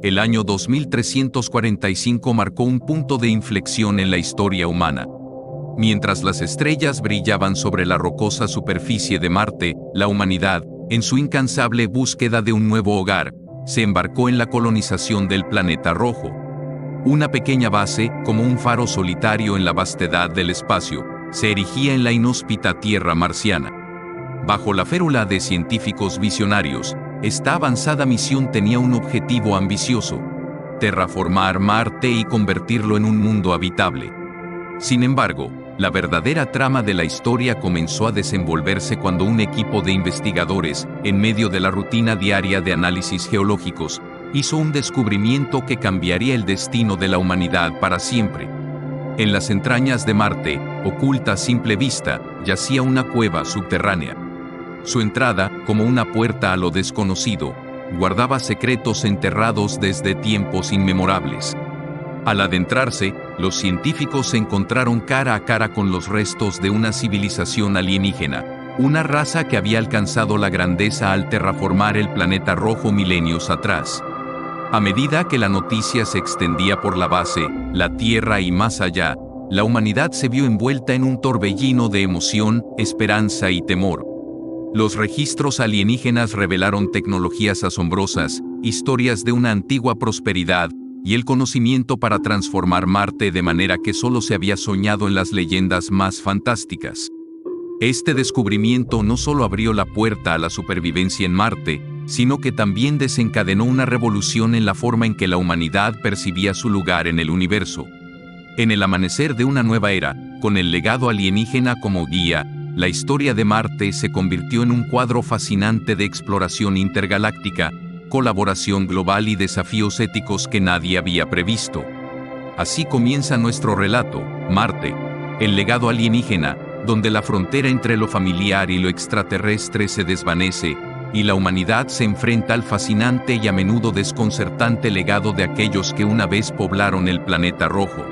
El año 2345 marcó un punto de inflexión en la historia humana. Mientras las estrellas brillaban sobre la rocosa superficie de Marte, la humanidad, en su incansable búsqueda de un nuevo hogar, se embarcó en la colonización del planeta rojo. Una pequeña base, como un faro solitario en la vastedad del espacio, se erigía en la inhóspita tierra marciana. Bajo la férula de científicos visionarios, esta avanzada misión tenía un objetivo ambicioso: terraformar Marte y convertirlo en un mundo habitable. Sin embargo, la verdadera trama de la historia comenzó a desenvolverse cuando un equipo de investigadores, en medio de la rutina diaria de análisis geológicos, hizo un descubrimiento que cambiaría el destino de la humanidad para siempre. En las entrañas de Marte, oculta a simple vista, yacía una cueva subterránea. Su entrada, como una puerta a lo desconocido, guardaba secretos enterrados desde tiempos inmemorables. Al adentrarse, los científicos se encontraron cara a cara con los restos de una civilización alienígena, una raza que había alcanzado la grandeza al terraformar el planeta rojo milenios atrás. A medida que la noticia se extendía por la base, la Tierra y más allá, la humanidad se vio envuelta en un torbellino de emoción, esperanza y temor. Los registros alienígenas revelaron tecnologías asombrosas, historias de una antigua prosperidad, y el conocimiento para transformar Marte de manera que solo se había soñado en las leyendas más fantásticas. Este descubrimiento no solo abrió la puerta a la supervivencia en Marte, sino que también desencadenó una revolución en la forma en que la humanidad percibía su lugar en el universo. En el amanecer de una nueva era, con el legado alienígena como guía, la historia de Marte se convirtió en un cuadro fascinante de exploración intergaláctica, colaboración global y desafíos éticos que nadie había previsto. Así comienza nuestro relato, Marte, el legado alienígena, donde la frontera entre lo familiar y lo extraterrestre se desvanece, y la humanidad se enfrenta al fascinante y a menudo desconcertante legado de aquellos que una vez poblaron el planeta rojo.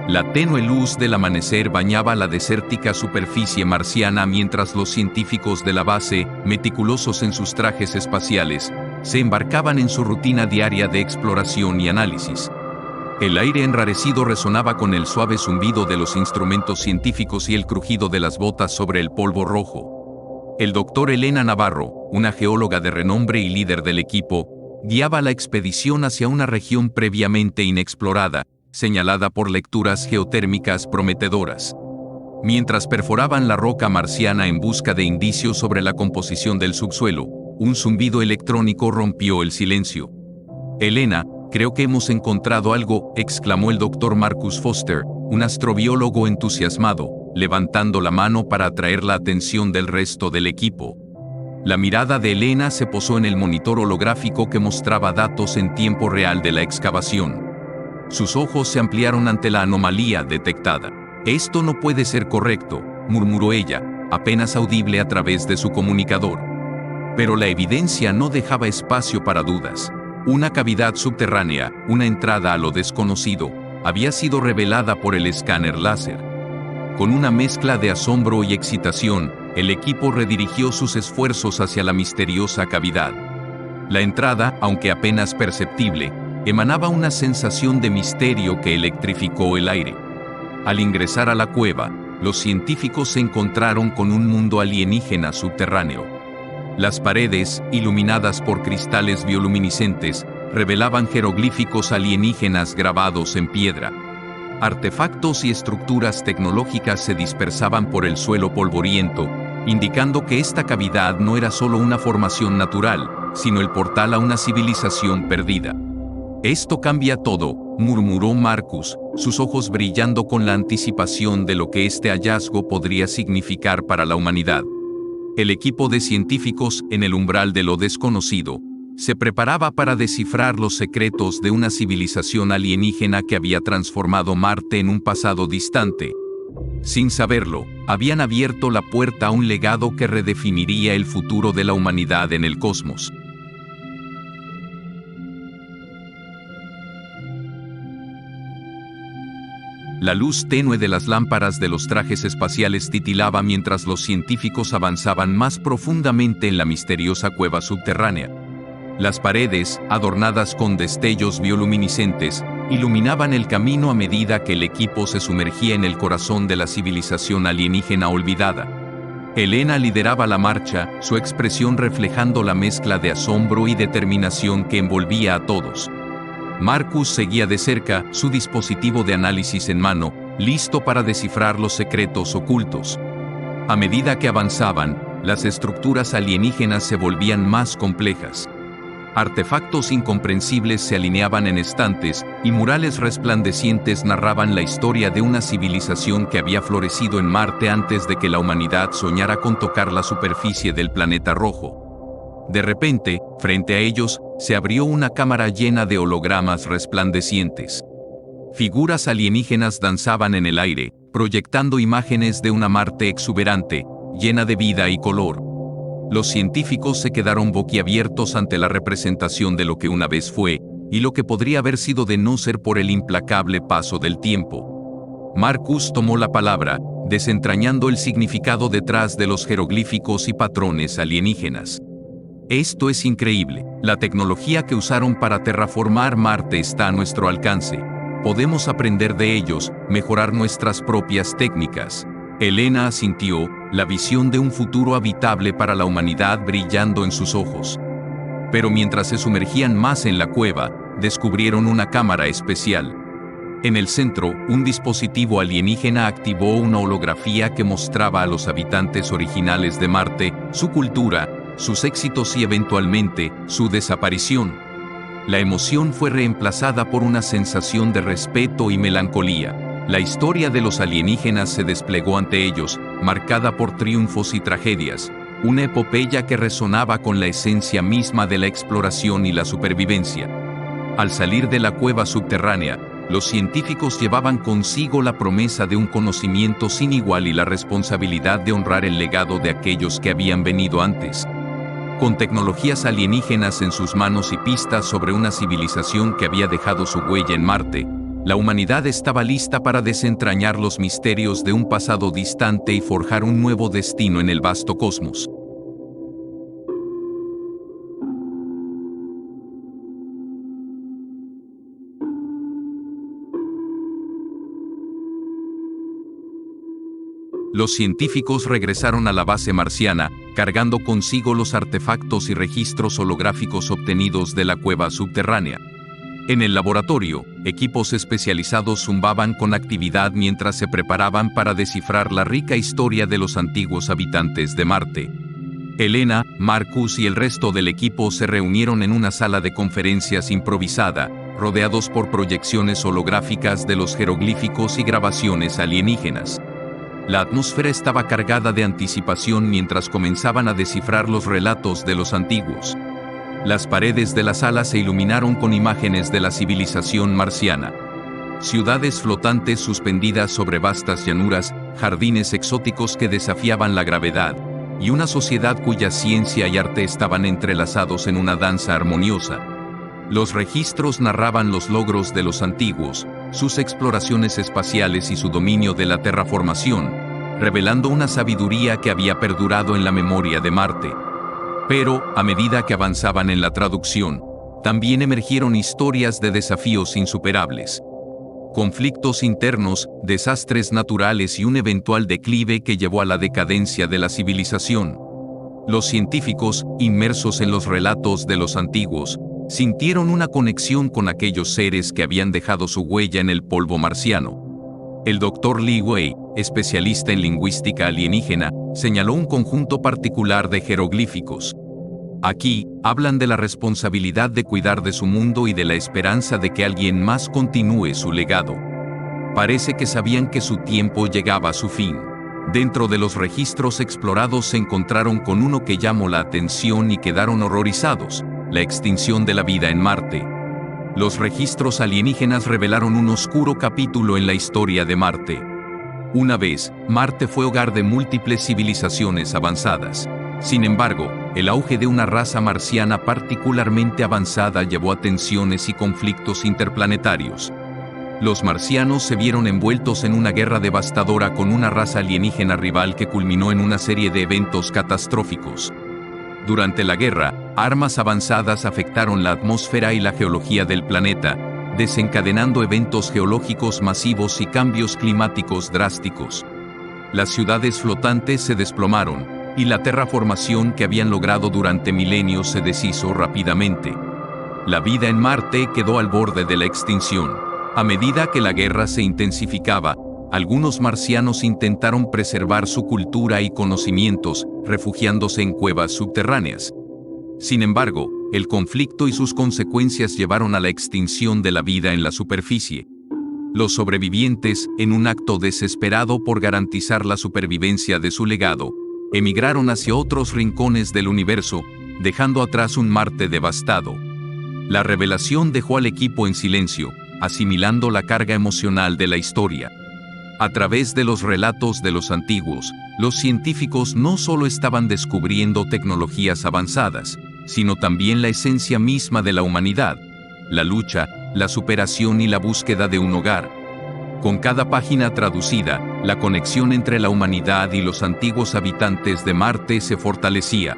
La tenue luz del amanecer bañaba la desértica superficie marciana mientras los científicos de la base, meticulosos en sus trajes espaciales, se embarcaban en su rutina diaria de exploración y análisis. El aire enrarecido resonaba con el suave zumbido de los instrumentos científicos y el crujido de las botas sobre el polvo rojo. El doctor Elena Navarro, una geóloga de renombre y líder del equipo, guiaba la expedición hacia una región previamente inexplorada, señalada por lecturas geotérmicas prometedoras. Mientras perforaban la roca marciana en busca de indicios sobre la composición del subsuelo, un zumbido electrónico rompió el silencio. «Elena, creo que hemos encontrado algo», exclamó el doctor Marcus Foster, un astrobiólogo entusiasmado, levantando la mano para atraer la atención del resto del equipo. La mirada de Elena se posó en el monitor holográfico que mostraba datos en tiempo real de la excavación. Sus ojos se ampliaron ante la anomalía detectada. «Esto no puede ser correcto», murmuró ella, apenas audible a través de su comunicador. Pero la evidencia no dejaba espacio para dudas. Una cavidad subterránea, una entrada a lo desconocido, había sido revelada por el escáner láser. Con una mezcla de asombro y excitación, el equipo redirigió sus esfuerzos hacia la misteriosa cavidad. La entrada, aunque apenas perceptible, emanaba una sensación de misterio que electrificó el aire. Al ingresar a la cueva, los científicos se encontraron con un mundo alienígena subterráneo. Las paredes, iluminadas por cristales bioluminiscentes, revelaban jeroglíficos alienígenas grabados en piedra. Artefactos y estructuras tecnológicas se dispersaban por el suelo polvoriento, indicando que esta cavidad no era solo una formación natural, sino el portal a una civilización perdida. «Esto cambia todo», murmuró Marcus, sus ojos brillando con la anticipación de lo que este hallazgo podría significar para la humanidad. El equipo de científicos, en el umbral de lo desconocido, se preparaba para descifrar los secretos de una civilización alienígena que había transformado Marte en un pasado distante. Sin saberlo, habían abierto la puerta a un legado que redefiniría el futuro de la humanidad en el cosmos. La luz tenue de las lámparas de los trajes espaciales titilaba mientras los científicos avanzaban más profundamente en la misteriosa cueva subterránea. Las paredes, adornadas con destellos bioluminiscentes, iluminaban el camino a medida que el equipo se sumergía en el corazón de la civilización alienígena olvidada. Elena lideraba la marcha, su expresión reflejando la mezcla de asombro y determinación que envolvía a todos. Marcus seguía de cerca, su dispositivo de análisis en mano, listo para descifrar los secretos ocultos. A medida que avanzaban, las estructuras alienígenas se volvían más complejas. Artefactos incomprensibles se alineaban en estantes, y murales resplandecientes narraban la historia de una civilización que había florecido en Marte antes de que la humanidad soñara con tocar la superficie del planeta rojo. De repente, frente a ellos, se abrió una cámara llena de hologramas resplandecientes. Figuras alienígenas danzaban en el aire, proyectando imágenes de una Marte exuberante, llena de vida y color. Los científicos se quedaron boquiabiertos ante la representación de lo que una vez fue, y lo que podría haber sido de no ser por el implacable paso del tiempo. Marcus tomó la palabra, desentrañando el significado detrás de los jeroglíficos y patrones alienígenas. Esto es increíble. La tecnología que usaron para terraformar Marte está a nuestro alcance. Podemos aprender de ellos, mejorar nuestras propias técnicas. Elena asintió, la visión de un futuro habitable para la humanidad brillando en sus ojos. Pero mientras se sumergían más en la cueva, descubrieron una cámara especial. En el centro, un dispositivo alienígena activó una holografía que mostraba a los habitantes originales de Marte, su cultura, sus éxitos y eventualmente, su desaparición. La emoción fue reemplazada por una sensación de respeto y melancolía. La historia de los alienígenas se desplegó ante ellos, marcada por triunfos y tragedias, una epopeya que resonaba con la esencia misma de la exploración y la supervivencia. Al salir de la cueva subterránea, los científicos llevaban consigo la promesa de un conocimiento sin igual y la responsabilidad de honrar el legado de aquellos que habían venido antes. Con tecnologías alienígenas en sus manos y pistas sobre una civilización que había dejado su huella en Marte, la humanidad estaba lista para desentrañar los misterios de un pasado distante y forjar un nuevo destino en el vasto cosmos. Los científicos regresaron a la base marciana, cargando consigo los artefactos y registros holográficos obtenidos de la cueva subterránea. En el laboratorio, equipos especializados zumbaban con actividad mientras se preparaban para descifrar la rica historia de los antiguos habitantes de Marte. Elena, Marcus y el resto del equipo se reunieron en una sala de conferencias improvisada, rodeados por proyecciones holográficas de los jeroglíficos y grabaciones alienígenas. La atmósfera estaba cargada de anticipación mientras comenzaban a descifrar los relatos de los antiguos. Las paredes de la sala se iluminaron con imágenes de la civilización marciana. Ciudades flotantes suspendidas sobre vastas llanuras, jardines exóticos que desafiaban la gravedad, y una sociedad cuya ciencia y arte estaban entrelazados en una danza armoniosa. Los registros narraban los logros de los antiguos, sus exploraciones espaciales y su dominio de la terraformación, revelando una sabiduría que había perdurado en la memoria de Marte. Pero, a medida que avanzaban en la traducción, también emergieron historias de desafíos insuperables. Conflictos internos, desastres naturales y un eventual declive que llevó a la decadencia de la civilización. Los científicos, inmersos en los relatos de los antiguos, sintieron una conexión con aquellos seres que habían dejado su huella en el polvo marciano. El Dr. Li Wei, especialista en lingüística alienígena, señaló un conjunto particular de jeroglíficos. Aquí, hablan de la responsabilidad de cuidar de su mundo y de la esperanza de que alguien más continúe su legado. Parece que sabían que su tiempo llegaba a su fin. Dentro de los registros explorados se encontraron con uno que llamó la atención y quedaron horrorizados: la extinción de la vida en Marte. Los registros alienígenas revelaron un oscuro capítulo en la historia de Marte. Una vez, Marte fue hogar de múltiples civilizaciones avanzadas. Sin embargo, el auge de una raza marciana particularmente avanzada llevó a tensiones y conflictos interplanetarios. Los marcianos se vieron envueltos en una guerra devastadora con una raza alienígena rival que culminó en una serie de eventos catastróficos. Durante la guerra, armas avanzadas afectaron la atmósfera y la geología del planeta, desencadenando eventos geológicos masivos y cambios climáticos drásticos. Las ciudades flotantes se desplomaron, y la terraformación que habían logrado durante milenios se deshizo rápidamente. La vida en Marte quedó al borde de la extinción. A medida que la guerra se intensificaba, algunos marcianos intentaron preservar su cultura y conocimientos, refugiándose en cuevas subterráneas. Sin embargo, el conflicto y sus consecuencias llevaron a la extinción de la vida en la superficie. Los sobrevivientes, en un acto desesperado por garantizar la supervivencia de su legado, emigraron hacia otros rincones del universo, dejando atrás un Marte devastado. La revelación dejó al equipo en silencio, asimilando la carga emocional de la historia. A través de los relatos de los antiguos, los científicos no solo estaban descubriendo tecnologías avanzadas, sino también la esencia misma de la humanidad: la lucha, la superación y la búsqueda de un hogar. Con cada página traducida, la conexión entre la humanidad y los antiguos habitantes de Marte se fortalecía.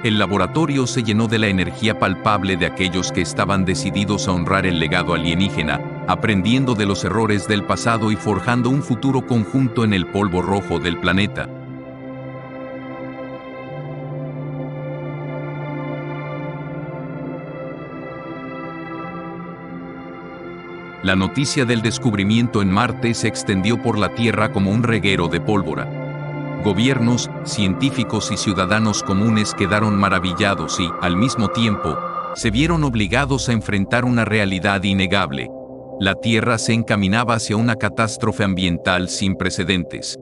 El laboratorio se llenó de la energía palpable de aquellos que estaban decididos a honrar el legado alienígena, aprendiendo de los errores del pasado y forjando un futuro conjunto en el polvo rojo del planeta. La noticia del descubrimiento en Marte se extendió por la Tierra como un reguero de pólvora. Gobiernos, científicos y ciudadanos comunes quedaron maravillados y, al mismo tiempo, se vieron obligados a enfrentar una realidad innegable. La Tierra se encaminaba hacia una catástrofe ambiental sin precedentes.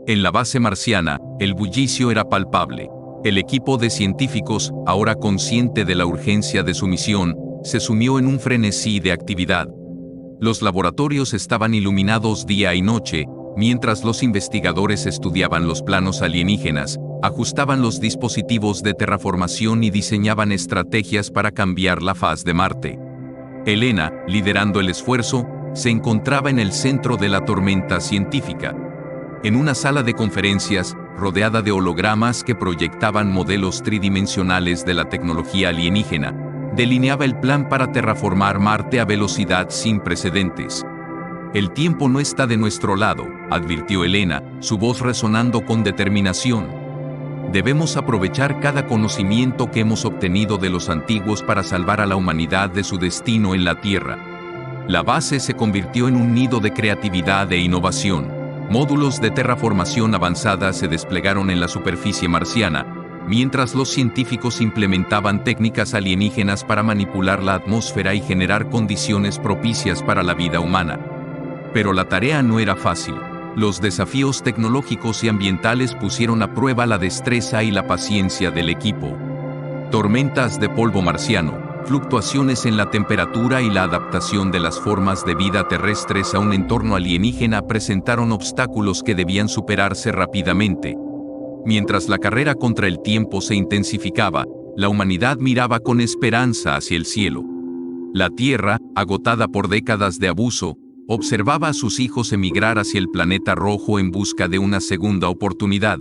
En la base marciana, el bullicio era palpable. El equipo de científicos, ahora consciente de la urgencia de su misión, se sumió en un frenesí de actividad. Los laboratorios estaban iluminados día y noche, mientras los investigadores estudiaban los planos alienígenas, ajustaban los dispositivos de terraformación y diseñaban estrategias para cambiar la faz de Marte. Elena, liderando el esfuerzo, se encontraba en el centro de la tormenta científica. En una sala de conferencias, rodeada de hologramas que proyectaban modelos tridimensionales de la tecnología alienígena, delineaba el plan para terraformar Marte a velocidad sin precedentes. «El tiempo no está de nuestro lado», advirtió Elena, su voz resonando con determinación. «Debemos aprovechar cada conocimiento que hemos obtenido de los antiguos para salvar a la humanidad de su destino en la Tierra». La base se convirtió en un nido de creatividad e innovación. Módulos de terraformación avanzada se desplegaron en la superficie marciana, mientras los científicos implementaban técnicas alienígenas para manipular la atmósfera y generar condiciones propicias para la vida humana. Pero la tarea no era fácil. Los desafíos tecnológicos y ambientales pusieron a prueba la destreza y la paciencia del equipo. Tormentas de polvo marciano, fluctuaciones en la temperatura y la adaptación de las formas de vida terrestres a un entorno alienígena presentaron obstáculos que debían superarse rápidamente. Mientras la carrera contra el tiempo se intensificaba, la humanidad miraba con esperanza hacia el cielo. La Tierra, agotada por décadas de abuso, observaba a sus hijos emigrar hacia el planeta rojo en busca de una segunda oportunidad.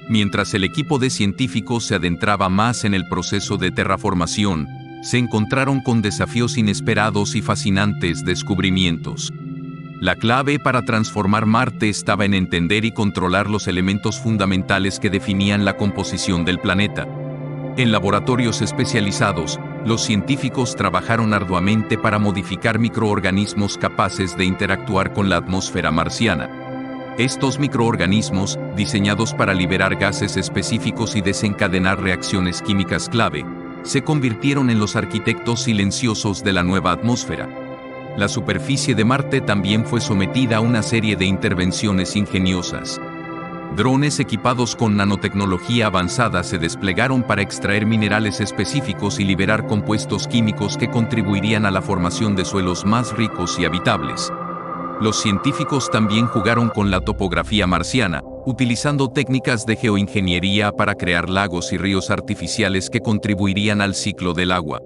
Mientras el equipo de científicos se adentraba más en el proceso de terraformación, se encontraron con desafíos inesperados y fascinantes descubrimientos. La clave para transformar Marte estaba en entender y controlar los elementos fundamentales que definían la composición del planeta. En laboratorios especializados, los científicos trabajaron arduamente para modificar microorganismos capaces de interactuar con la atmósfera marciana. Estos microorganismos, diseñados para liberar gases específicos y desencadenar reacciones químicas clave, se convirtieron en los arquitectos silenciosos de la nueva atmósfera. La superficie de Marte también fue sometida a una serie de intervenciones ingeniosas. Drones equipados con nanotecnología avanzada se desplegaron para extraer minerales específicos y liberar compuestos químicos que contribuirían a la formación de suelos más ricos y habitables. Los científicos también jugaron con la topografía marciana, utilizando técnicas de geoingeniería para crear lagos y ríos artificiales que contribuirían al ciclo del agua.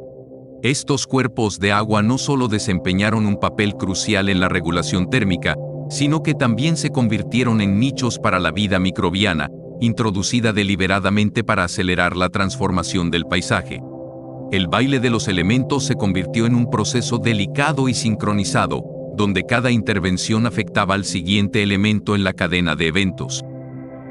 Estos cuerpos de agua no solo desempeñaron un papel crucial en la regulación térmica, sino que también se convirtieron en nichos para la vida microbiana, introducida deliberadamente para acelerar la transformación del paisaje. El baile de los elementos se convirtió en un proceso delicado y sincronizado, donde cada intervención afectaba al siguiente elemento en la cadena de eventos.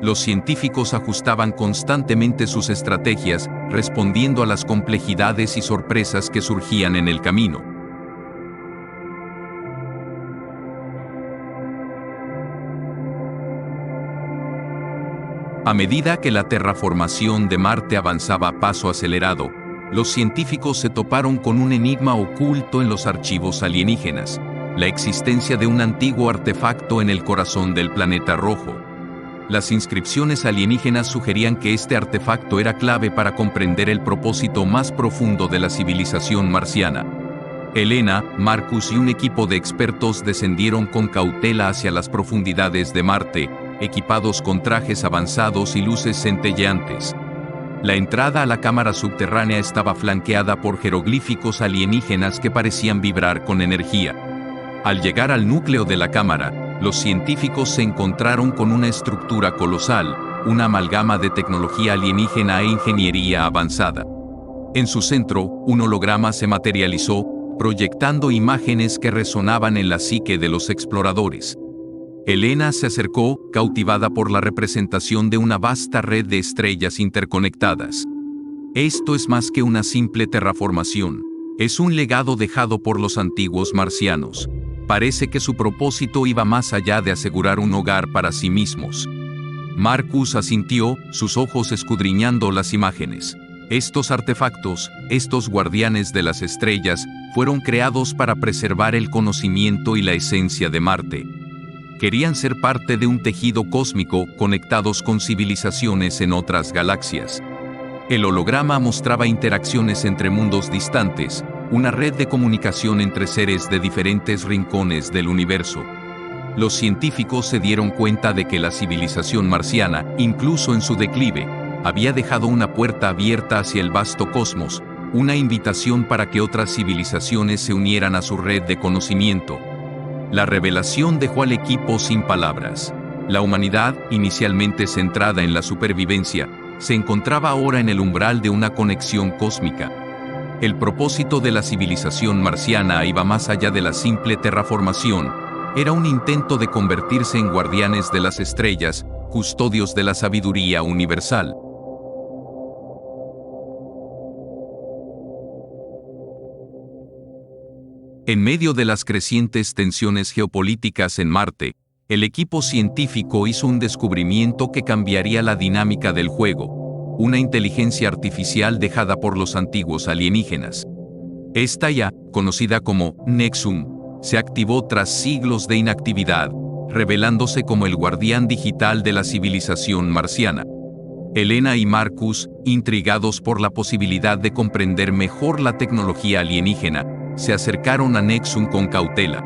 Los científicos ajustaban constantemente sus estrategias, respondiendo a las complejidades y sorpresas que surgían en el camino. A medida que la terraformación de Marte avanzaba a paso acelerado, los científicos se toparon con un enigma oculto en los archivos alienígenas: la existencia de un antiguo artefacto en el corazón del planeta rojo. Las inscripciones alienígenas sugerían que este artefacto era clave para comprender el propósito más profundo de la civilización marciana. Elena, Marcus y un equipo de expertos descendieron con cautela hacia las profundidades de Marte, equipados con trajes avanzados y luces centelleantes. La entrada a la cámara subterránea estaba flanqueada por jeroglíficos alienígenas que parecían vibrar con energía. Al llegar al núcleo de la cámara, los científicos se encontraron con una estructura colosal, una amalgama de tecnología alienígena e ingeniería avanzada. En su centro, un holograma se materializó, proyectando imágenes que resonaban en la psique de los exploradores. Elena se acercó, cautivada por la representación de una vasta red de estrellas interconectadas. Esto es más que una simple terraformación. Es un legado dejado por los antiguos marcianos. Parece que su propósito iba más allá de asegurar un hogar para sí mismos. Marcus asintió, sus ojos escudriñando las imágenes. Estos artefactos, estos guardianes de las estrellas, fueron creados para preservar el conocimiento y la esencia de Marte. Querían ser parte de un tejido cósmico, conectados con civilizaciones en otras galaxias. El holograma mostraba interacciones entre mundos distantes, una red de comunicación entre seres de diferentes rincones del universo. Los científicos se dieron cuenta de que la civilización marciana, incluso en su declive, había dejado una puerta abierta hacia el vasto cosmos, una invitación para que otras civilizaciones se unieran a su red de conocimiento. La revelación dejó al equipo sin palabras. La humanidad, inicialmente centrada en la supervivencia, se encontraba ahora en el umbral de una conexión cósmica. El propósito de la civilización marciana iba más allá de la simple terraformación. Era un intento de convertirse en guardianes de las estrellas, custodios de la sabiduría universal. En medio de las crecientes tensiones geopolíticas en Marte, el equipo científico hizo un descubrimiento que cambiaría la dinámica del juego: una inteligencia artificial dejada por los antiguos alienígenas. Esta IA, conocida como Nexum, se activó tras siglos de inactividad, revelándose como el guardián digital de la civilización marciana. Elena y Marcus, intrigados por la posibilidad de comprender mejor la tecnología alienígena, se acercaron a Nexum con cautela.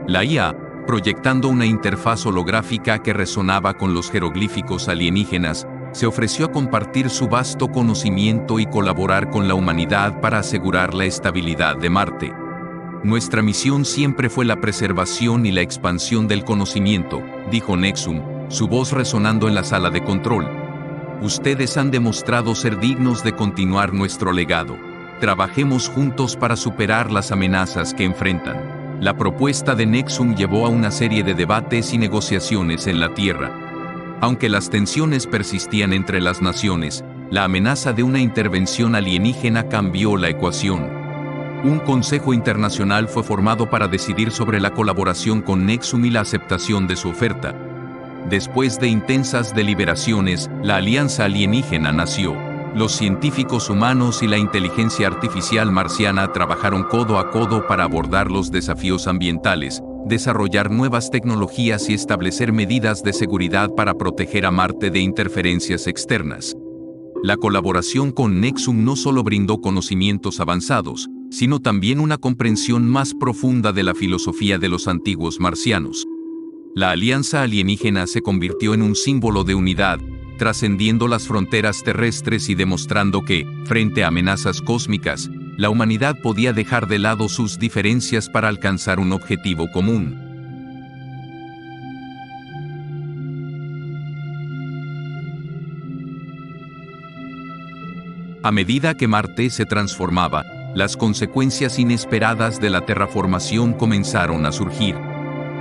La IA, proyectando una interfaz holográfica que resonaba con los jeroglíficos alienígenas, se ofreció a compartir su vasto conocimiento y colaborar con la humanidad para asegurar la estabilidad de Marte. Nuestra misión siempre fue la preservación y la expansión del conocimiento, dijo Nexum, su voz resonando en la sala de control. Ustedes han demostrado ser dignos de continuar nuestro legado. Trabajemos juntos para superar las amenazas que enfrentan. La propuesta de Nexum llevó a una serie de debates y negociaciones en la Tierra. Aunque las tensiones persistían entre las naciones, la amenaza de una intervención alienígena cambió la ecuación. Un consejo internacional fue formado para decidir sobre la colaboración con Nexum y la aceptación de su oferta. Después de intensas deliberaciones, la alianza alienígena nació. Los científicos humanos y la inteligencia artificial marciana trabajaron codo a codo para abordar los desafíos ambientales, desarrollar nuevas tecnologías y establecer medidas de seguridad para proteger a Marte de interferencias externas. La colaboración con Nexum no solo brindó conocimientos avanzados, sino también una comprensión más profunda de la filosofía de los antiguos marcianos. La alianza alienígena se convirtió en un símbolo de unidad, trascendiendo las fronteras terrestres y demostrando que, frente a amenazas cósmicas, la humanidad podía dejar de lado sus diferencias para alcanzar un objetivo común. A medida que Marte se transformaba, las consecuencias inesperadas de la terraformación comenzaron a surgir.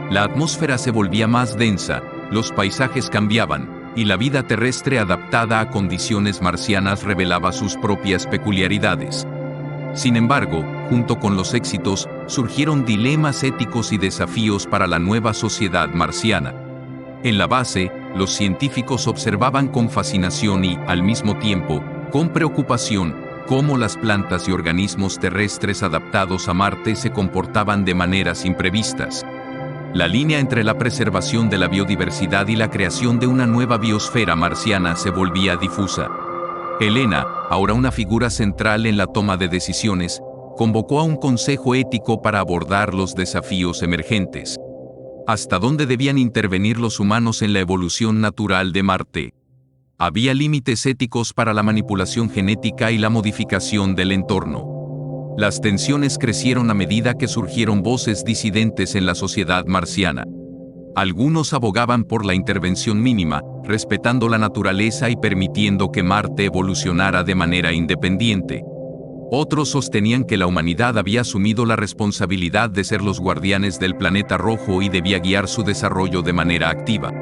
La atmósfera se volvía más densa, los paisajes cambiaban, y la vida terrestre adaptada a condiciones marcianas revelaba sus propias peculiaridades. Sin embargo, junto con los éxitos, surgieron dilemas éticos y desafíos para la nueva sociedad marciana. En la base, los científicos observaban con fascinación y, al mismo tiempo, con preocupación, cómo las plantas y organismos terrestres adaptados a Marte se comportaban de maneras imprevistas. La línea entre la preservación de la biodiversidad y la creación de una nueva biosfera marciana se volvía difusa. Elena, ahora una figura central en la toma de decisiones, convocó a un consejo ético para abordar los desafíos emergentes. ¿Hasta dónde debían intervenir los humanos en la evolución natural de Marte? Había límites éticos para la manipulación genética y la modificación del entorno. Las tensiones crecieron a medida que surgieron voces disidentes en la sociedad marciana. Algunos abogaban por la intervención mínima, respetando la naturaleza y permitiendo que Marte evolucionara de manera independiente. Otros sostenían que la humanidad había asumido la responsabilidad de ser los guardianes del planeta rojo y debía guiar su desarrollo de manera activa.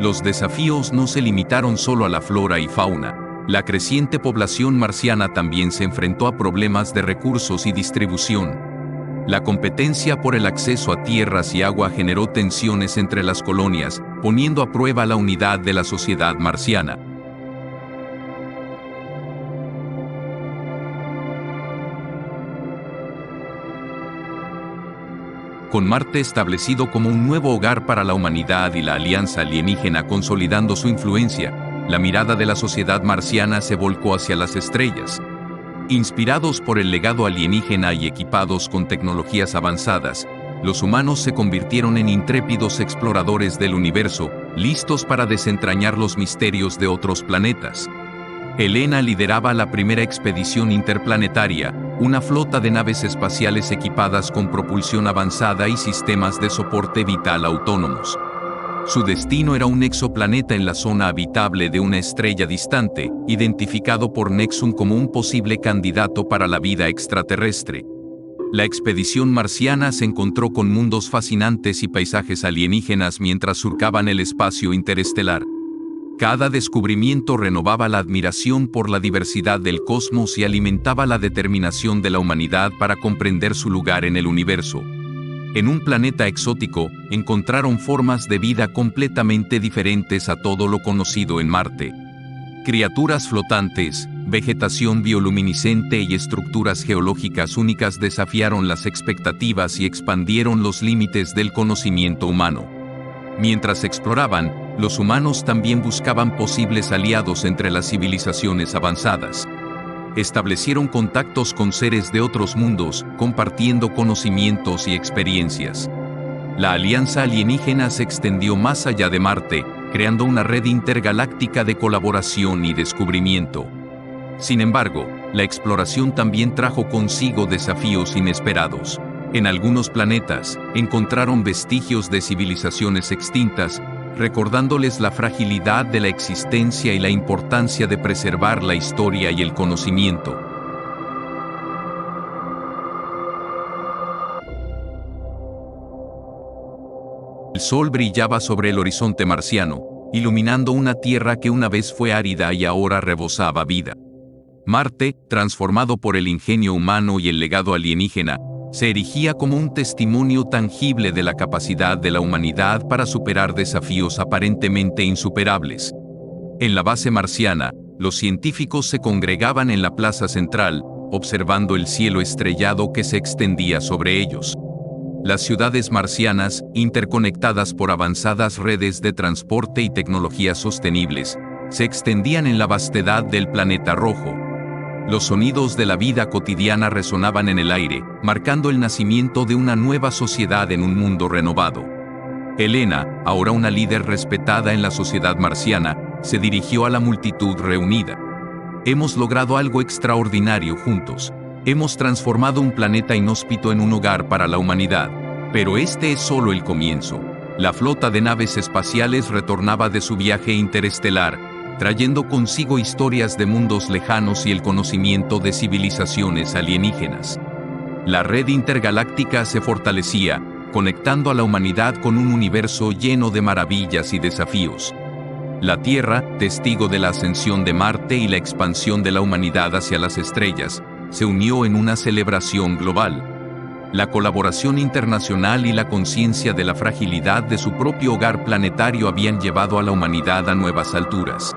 Los desafíos no se limitaron solo a la flora y fauna. La creciente población marciana también se enfrentó a problemas de recursos y distribución. La competencia por el acceso a tierras y agua generó tensiones entre las colonias, poniendo a prueba la unidad de la sociedad marciana. Con Marte establecido como un nuevo hogar para la humanidad y la alianza alienígena consolidando su influencia, la mirada de la sociedad marciana se volcó hacia las estrellas. Inspirados por el legado alienígena y equipados con tecnologías avanzadas, los humanos se convirtieron en intrépidos exploradores del universo, listos para desentrañar los misterios de otros planetas. Elena lideraba la primera expedición interplanetaria, una flota de naves espaciales equipadas con propulsión avanzada y sistemas de soporte vital autónomos. Su destino era un exoplaneta en la zona habitable de una estrella distante, identificado por Nexum como un posible candidato para la vida extraterrestre. La expedición marciana se encontró con mundos fascinantes y paisajes alienígenas mientras surcaban el espacio interestelar. Cada descubrimiento renovaba la admiración por la diversidad del cosmos y alimentaba la determinación de la humanidad para comprender su lugar en el universo. En un planeta exótico, encontraron formas de vida completamente diferentes a todo lo conocido en Marte. Criaturas flotantes, vegetación bioluminiscente y estructuras geológicas únicas desafiaron las expectativas y expandieron los límites del conocimiento humano. Mientras exploraban, los humanos también buscaban posibles aliados entre las civilizaciones avanzadas. Establecieron contactos con seres de otros mundos, compartiendo conocimientos y experiencias. La alianza alienígena se extendió más allá de Marte, creando una red intergaláctica de colaboración y descubrimiento. Sin embargo, la exploración también trajo consigo desafíos inesperados. En algunos planetas, encontraron vestigios de civilizaciones extintas, recordándoles la fragilidad de la existencia y la importancia de preservar la historia y el conocimiento. El sol brillaba sobre el horizonte marciano, iluminando una tierra que una vez fue árida y ahora rebosaba vida. Marte, transformado por el ingenio humano y el legado alienígena, se erigía como un testimonio tangible de la capacidad de la humanidad para superar desafíos aparentemente insuperables. En la base marciana, los científicos se congregaban en la plaza central, observando el cielo estrellado que se extendía sobre ellos. Las ciudades marcianas, interconectadas por avanzadas redes de transporte y tecnologías sostenibles, se extendían en la vastedad del planeta rojo. Los sonidos de la vida cotidiana resonaban en el aire, marcando el nacimiento de una nueva sociedad en un mundo renovado. Helena, ahora una líder respetada en la sociedad marciana, se dirigió a la multitud reunida. Hemos logrado algo extraordinario juntos. Hemos transformado un planeta inhóspito en un hogar para la humanidad. Pero este es solo el comienzo. La flota de naves espaciales retornaba de su viaje interestelar, trayendo consigo historias de mundos lejanos y el conocimiento de civilizaciones alienígenas. La red intergaláctica se fortalecía, conectando a la humanidad con un universo lleno de maravillas y desafíos. La Tierra, testigo de la ascensión de Marte y la expansión de la humanidad hacia las estrellas, se unió en una celebración global. La colaboración internacional y la conciencia de la fragilidad de su propio hogar planetario habían llevado a la humanidad a nuevas alturas.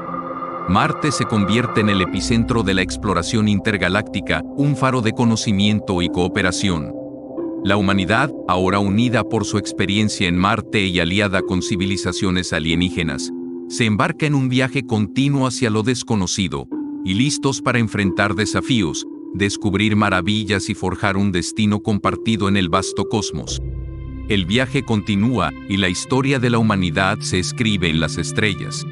Marte se convierte en el epicentro de la exploración intergaláctica, un faro de conocimiento y cooperación. La humanidad, ahora unida por su experiencia en Marte y aliada con civilizaciones alienígenas, se embarca en un viaje continuo hacia lo desconocido, y listos para enfrentar desafíos, descubrir maravillas y forjar un destino compartido en el vasto cosmos. El viaje continúa y la historia de la humanidad se escribe en las estrellas.